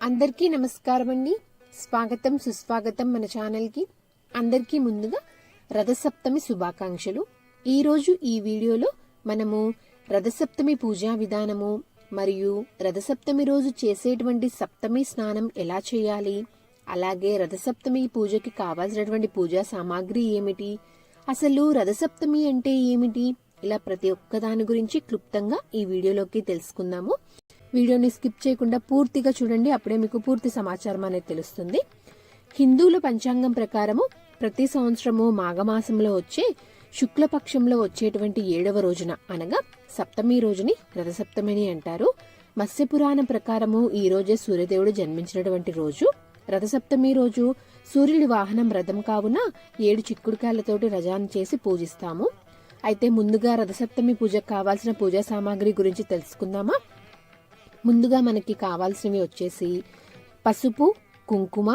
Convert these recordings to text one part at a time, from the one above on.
అందరికీ నమస్కారం అండి. స్వాగతం సుస్వాగతం మన ఛానల్కి. అందరికీ ముందుగా రథసప్తమి శుభాకాంక్షలు. ఈరోజు ఈ వీడియోలో మనము రథసప్తమి పూజా విధానము మరియు రథసప్తమి రోజు చేసేటువంటి సప్తమి స్నానం ఎలా చేయాలి, అలాగే రథసప్తమి పూజకి కావాల్సినటువంటి పూజా సామాగ్రి ఏమిటి, అసలు రథసప్తమి అంటే ఏమిటి, ఇలా ప్రతి ఒక్క దాని గురించి క్లుప్తంగా ఈ వీడియోలోకి తెలుసుకుందాము. వీడియోని స్కిప్ చేయకుండా పూర్తిగా చూడండి, అప్పుడే మీకు పూర్తి సమాచారం అనేది తెలుస్తుంది. హిందువుల పంచాంగం ప్రకారము ప్రతి సంవత్సరము మాఘమాసంలో వచ్చే శుక్లపక్షంలో వచ్చేటువంటి 7వ రోజున అనగా సప్తమి రోజుని రథసప్తమిని అంటారు. మత్స్యపురాణం ప్రకారము ఈ రోజే సూర్యదేవుడు జన్మించినటువంటి రోజు. రథసప్తమి రోజు సూర్యుడి వాహనం రథం కావున 7 చిక్కుడుకాయలతోటి రథాన్ని చేసి పూజిస్తాము. అయితే ముందుగా రథసప్తమి పూజకు కావాల్సిన పూజా సామాగ్రి గురించి తెలుసుకుందామా. ముందుగా మనకి కావాల్సినవి వచ్చేసి పసుపు, కుంకుమ,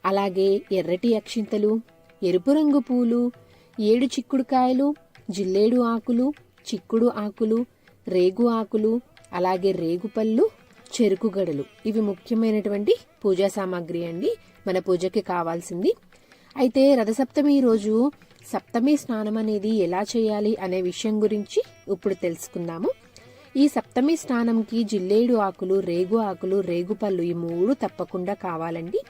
అలాగే ఎర్రటి అక్షింతలు, ఎరుపు రంగు పూలు, 7 చిక్కుడుకాయలు, జిల్లేడు ఆకులు, చిక్కుడు ఆకులు, రేగు ఆకులు, అలాగే రేగుపళ్ళు, చెరుకు గడలు. ఇవి ముఖ్యమైనటువంటి పూజా సామాగ్రి అండి, మన పూజకి కావాల్సింది. అయితే రథసప్తమి రోజు సప్తమి స్నానం అనేది ఎలా చేయాలి అనే విషయం గురించి ఇప్పుడు తెలుసుకుందాము. ఈ సప్తమి స్నానంకి జిల్లేడు ఆకులు, రేగు ఆకులు, రేగుపళ్ళు ఈ 3 తప్పకుండా కావాలండి.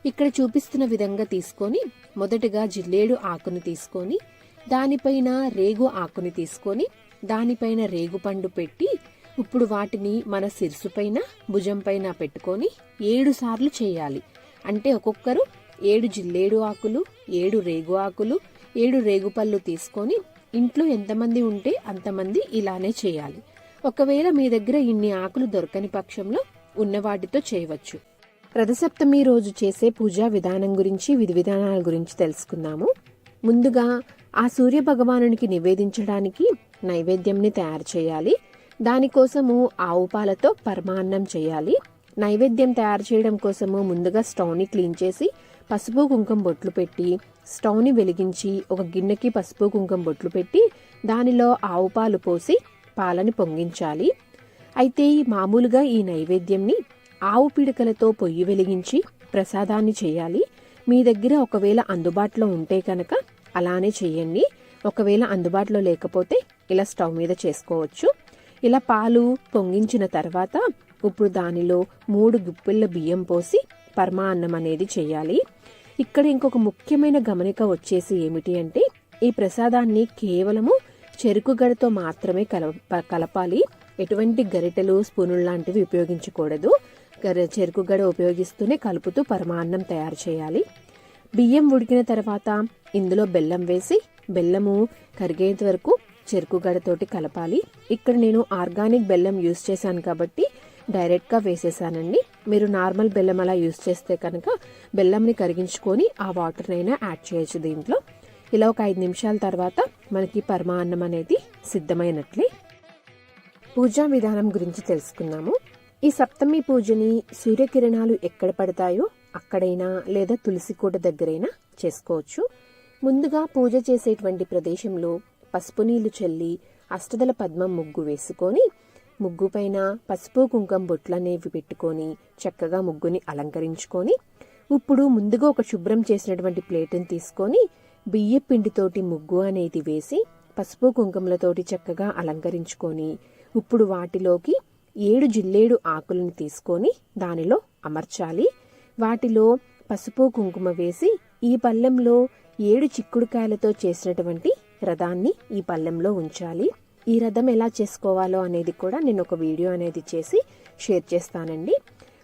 ఇక్కడ చూపిస్తున్న విధంగా తీసుకొని మొదటగా జిల్లేడు ఆకుని తీసుకొని దానిపైన రేగు ఆకుని తీసుకొని దానిపైన రేగుపండు పెట్టి ఇప్పుడు వాటిని మన శిరసు పైన భుజం పైన పెట్టుకొని 7 సార్లు చేయాలి. అంటే ఒక్కొక్కరు 7 జిల్లేడు ఆకులు, 7 రేగు ఆకులు, 7 రేగుపళ్ళు తీసుకొని ఇంట్లో ఎంతమంది ఉంటే అంతమంది ఇలానే చేయాలి. ఒకవేళ మీ దగ్గర ఇన్ని ఆకులు దొరకని పక్షంలో ఉన్న వాటితో చేయవచ్చు. రథసప్తమి రోజు చేసే పూజా విధానం గురించి, విధి విధానాల గురించి తెలుసుకుందాము. ముందుగా ఆ సూర్య భగవానునికి నివేదించడానికి నైవేద్యంని తయారు చేయాలి. దానికోసము ఆవు పాలతో పరమాన్నం చేయాలి. నైవేద్యం తయారు చేయడం కోసము ముందుగా స్టవ్ని క్లీన్ చేసి పసుపు కుంకుమ బొట్లు పెట్టి స్టవ్ని వెలిగించి ఒక గిన్నెకి పసుపు కుంకుమ బొట్లు పెట్టి దానిలో ఆవు పాలు పోసి పాలని పొంగించాలి. అయితే మామూలుగా ఈ నైవేద్యంని ఆవు పిడకలతో పొయ్యి వెలిగించి ప్రసాదాన్ని చేయాలి. మీ దగ్గర ఒకవేళ అందుబాటులో ఉంటే కనుక అలానే చేయండి. ఒకవేళ అందుబాటులో లేకపోతే ఇలా స్టవ్ మీద చేసుకోవచ్చు. ఇలా పాలు పొంగించిన తర్వాత ఇప్పుడు దానిలో 3 గుప్పిళ్ళ బియ్యం పోసి పరమాన్నం అనేది చేయాలి. ఇక్కడ ఇంకొక ముఖ్యమైన గమనిక వచ్చేసి ఏమిటి అంటే ఈ ప్రసాదాన్ని కేవలము చెరుకు గడతో మాత్రమే కలపాలి. ఎటువంటి గరిటెలు, స్పూనులు లాంటివి ఉపయోగించకూడదు. చెరుకు గడ ఉపయోగిస్తూనే కలుపుతూ పరమాన్నం తయారు చేయాలి. బియ్యం ఉడికిన తర్వాత ఇందులో బెల్లం వేసి బెల్లము కరిగేంత వరకు చెరుకు గడతోటి కలపాలి. ఇక్కడ నేను ఆర్గానిక్ బెల్లం యూస్ చేశాను కాబట్టి డైరెక్ట్గా వేసేసానండి. మీరు నార్మల్ బెల్లం అలా యూస్ చేస్తే కనుక బెల్లంని కరిగించుకొని ఆ వాటర్నైనా యాడ్ చేయొచ్చు దీంట్లో. ఇలా ఒక 5 నిమిషాల తర్వాత మనకి పరమాన్నం అనేది సిద్ధమైనట్లే. పూజా విధానం గురించి తెలుసుకున్నాము. ఈ సప్తమి పూజని సూర్యకిరణాలు ఎక్కడ పడతాయో అక్కడైనా లేదా తులసి కోట దగ్గరైనా చేసుకోవచ్చు. ముందుగా పూజ చేసేటువంటి ప్రదేశంలో పసుపు నీళ్లు చల్లి అష్టదళ పద్మం ముగ్గు వేసుకొని ముగ్గు పైన పసుపు కుంకుమ బొట్లు అనేవి పెట్టుకొని చక్కగా ముగ్గుని అలంకరించుకొని ఇప్పుడు ముందుగా ఒక శుభ్రం చేసినటువంటి ప్లేట్ని తీసుకొని బియ్య పిండితోటి ముగ్గు అనేది వేసి పసుపు కుంకుమలతోటి చక్కగా అలంకరించుకొని ఇప్పుడు వాటిలోకి 7 జిల్లేడు ఆకులను తీసుకొని దానిలో అమర్చాలి. వాటిలో పసుపు కుంకుమ వేసి ఈ పళ్ళెంలో 7 చిక్కుడుకాయలతో చేసినటువంటి రథాన్ని ఈ పళ్ళెంలో ఉంచాలి. ఈ రథం ఎలా చేసుకోవాలో అనేది కూడా నేను ఒక వీడియో అనేది చేసి షేర్ చేస్తానండి.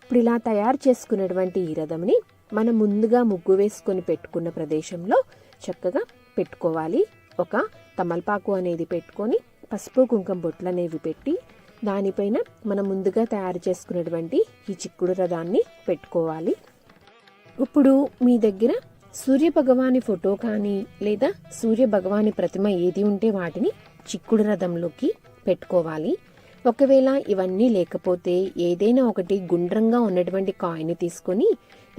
ఇప్పుడు ఇలా తయారు చేసుకున్నటువంటి ఈ రథంని మనం ముందుగా ముగ్గు వేసుకొని పెట్టుకున్న ప్రదేశంలో చక్కగా పెట్టుకోవాలి. ఒక తమలపాకు అనేది పెట్టుకొని పసుపు కుంకుమ బొట్లు అనేవి పెట్టి దానిపైన మనం ముందుగా తయారు చేసుకున్నటువంటి ఈ చిక్కుడు రథాన్ని పెట్టుకోవాలి. ఇప్పుడు మీ దగ్గర సూర్య భగవాని ఫోటో కానీ లేదా సూర్య భగవాని ప్రతిమ ఏది ఉంటే వాటిని చిక్కుడు రథంలోకి పెట్టుకోవాలి. ఒకవేళ ఇవన్నీ లేకపోతే ఏదైనా ఒకటి గుండ్రంగా ఉన్నటువంటి కాయిన్ తీసుకొని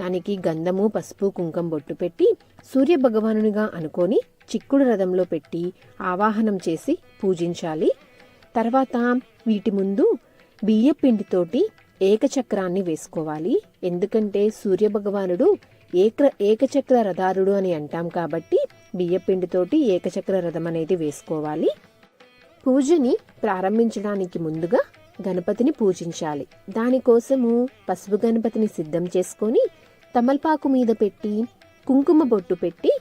దానికి గంధము, పసుపు, కుంకుమ బొట్టు పెట్టి సూర్య భగవానునిగా అనుకొని చిక్కుడు రథంలో పెట్టి ఆవాహనం చేసి పూజించాలి. తర్వాత వీటి ముందు బియ్య పిండితోటి ఏకచక్రాన్ని వేసుకోవాలి. ఎందుకంటే సూర్య భగవానుడు ఏకచక్ర రథారుడు అని అంటాం కాబట్టి బియ్యపిండితోటి ఏకచక్ర రథం అనేది వేసుకోవాలి. పూజని ప్రారంభించడానికి ముందుగా గణపతిని పూజించాలి. దానికోసము పసుపు గణపతిని సిద్ధం చేసుకొని తమలపాకు మీద పెట్టి కుంకుమ బొట్టు పెట్టి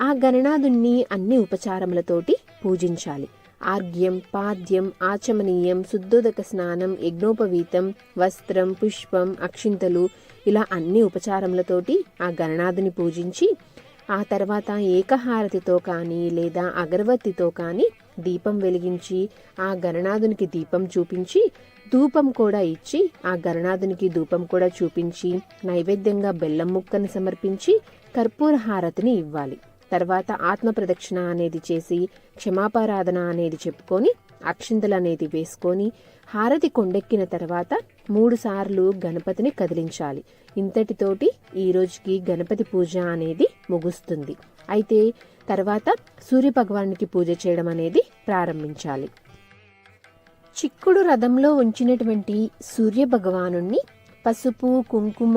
ఆ గణనాథుణ్ణి అన్ని ఉపచారములతోటి పూజించాలి. ఆర్ఘ్యం, పాద్యం, ఆచమనీయం, శుద్ధోదక స్నానం, యజ్ఞోపవీతం, వస్త్రం, పుష్పం, అక్షింతలు ఇలా అన్ని ఉపచారములతోటి ఆ గణనాథుని పూజించి ఆ తర్వాత ఏకహారతితో కానీ లేదా అగరవత్తితో కానీ దీపం వెలిగించి ఆ గణనాథునికి దీపం చూపించి ధూపం కూడా ఇచ్చి ఆ గణనాథునికి ధూపం కూడా చూపించి నైవేద్యంగా బెల్లం ముక్కను సమర్పించి కర్పూర హారతిని ఇవ్వాలి. తర్వాత ఆత్మ ప్రదక్షిణ అనేది చేసి క్షమాపారాధన అనేది చెప్పుకొని అక్షింతలు అనేది వేసుకొని హారతి కొండెక్కిన తర్వాత 3 సార్లు గణపతిని కదిలించాలి. ఇంతటితోటి ఈ రోజుకి గణపతి పూజ అనేది ముగుస్తుంది. అయితే తర్వాత సూర్య భగవానునికి పూజ చేయడం అనేది ప్రారంభించాలి. చిక్కుడు రథంలో ఉంచినటువంటి సూర్య భగవానుణ్ణి పసుపు, కుంకుమ,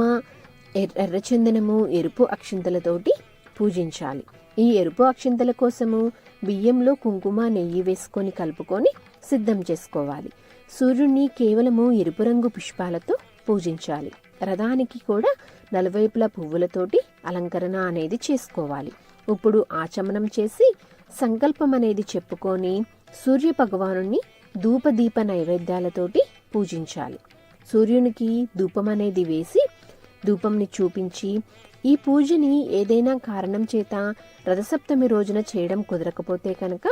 ఎర్రచందనము, ఎరుపు అక్షింతలతోటి పూజించాలి. ఈ ఎరుపు అక్షింతల కోసము బియ్యంలో కుంకుమ, నెయ్యి వేసుకొని కలుపుకొని సిద్ధం చేసుకోవాలి. సూర్యుణ్ణి కేవలము ఎరుపు రంగు పుష్పాలతో పూజించాలి. రథానికి కూడా నలువైపుల పువ్వులతోటి అలంకరణ అనేది చేసుకోవాలి. ఇప్పుడు ఆచమనం చేసి సంకల్పం అనేది చెప్పుకొని సూర్య భగవానుణ్ణి ధూపదీప నైవేద్యాలతోటి పూజించాలి. సూర్యునికి ధూపం అనేది వేసి ధూపంని చూపించి ఈ పూజని ఏదైనా కారణం చేత రథసప్తమి రోజున చేయడం కుదరకపోతే కనుక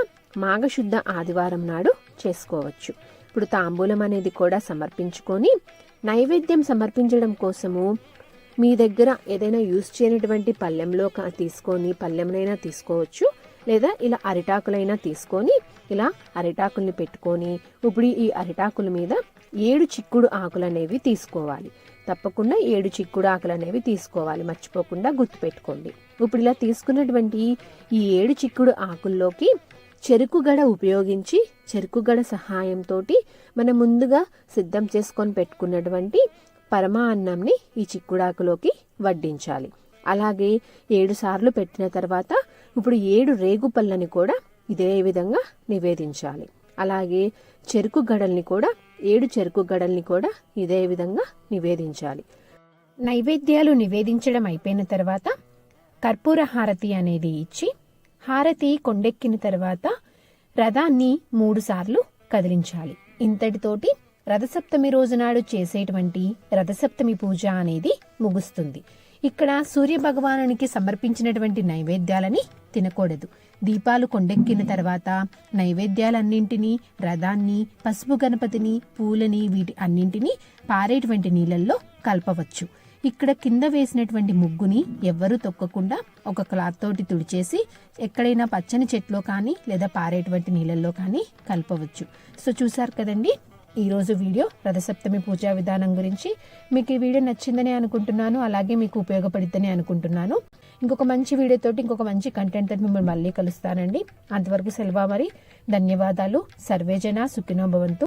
మాఘశుద్ధ ఆదివారం నాడు చేసుకోవచ్చు. ఇప్పుడు తాంబూలం అనేది కూడా సమర్పించుకొని నైవేద్యం సమర్పించడం కోసము మీ దగ్గర ఏదైనా యూజ్ చేయనటువంటి పళ్ళెంలో తీసుకొని పళ్ళెంనైనా తీసుకోవచ్చు, లేదా ఇలా అరిటాకులైనా తీసుకొని ఇలా అరిటాకుల్ని పెట్టుకొని ఇప్పుడు ఈ అరిటాకుల మీద 7 చిక్కుడు ఆకులు అనేవి తీసుకోవాలి. తప్పకుండా 7 చిక్కుడు ఆకులు అనేవి తీసుకోవాలి, మర్చిపోకుండా గుర్తుపెట్టుకోండి. ఇప్పుడు ఇలా తీసుకున్నటువంటి ఈ 7 చిక్కుడు ఆకుల్లోకి చెరుకు గడ ఉపయోగించి చెరుకు గడ సహాయంతో మనం ముందుగా సిద్ధం చేసుకొని పెట్టుకున్నటువంటి పరమాన్నంని ఈ చిక్కుడాకులోకి వడ్డించాలి. అలాగే 7 సార్లు పెట్టిన తర్వాత ఇప్పుడు 7 రేగు పళ్ళని కూడా ఇదే విధంగా నివేదించాలి. అలాగే చెరుకు గడల్ని కూడా 7 చెరుకు గడల్ని కూడా ఇదే విధంగా నివేదించాలి. నైవేద్యాలు నివేదించడం అయిపోయిన తర్వాత కర్పూర హారతి అనేది ఇచ్చి హారతి కొండెక్కిన తర్వాత రథాన్ని 3 సార్లు కదిలించాలి. ఇంతటితోటి రథసప్తమి రోజునాడు చేసేటువంటి రథసప్తమి పూజ అనేది ముగుస్తుంది. ఇక్కడ సూర్య భగవానునికి సమర్పించినటువంటి నైవేద్యాలని తినకూడదు. దీపాలు కొండెక్కిన తర్వాత నైవేద్యాలన్నింటినీ, రథాన్ని, పసుపు గణపతిని, పూలని వీటి అన్నింటినీ పారేటువంటి నీళ్ళల్లో కలపవచ్చు. ఇక్కడ కింద వేసినటువంటి ముగ్గుని ఎవ్వరూ తొక్కకుండా ఒక క్లాత్ తోటి తుడిచేసి ఎక్కడైనా పచ్చని చెట్లో కానీ లేదా పారేటువంటి నీళ్ళల్లో కానీ కలపవచ్చు. సో చూసారు కదండి ఈరోజు వీడియో రథసప్తమి పూజా విధానం గురించి. మీకు ఈ వీడియో నచ్చిందని అనుకుంటున్నాను, అలాగే మీకు ఉపయోగపడిద్దని అనుకుంటున్నాను. ఇంకొక మంచి వీడియోతోటి ఇంకొక మంచి కంటెంట్ తోటి మిమ్మల్ని మళ్ళీ కలుస్తానండి. అంతవరకు సెలవు మరి. ధన్యవాదాలు. సర్వేజన సుఖినో భవంతు.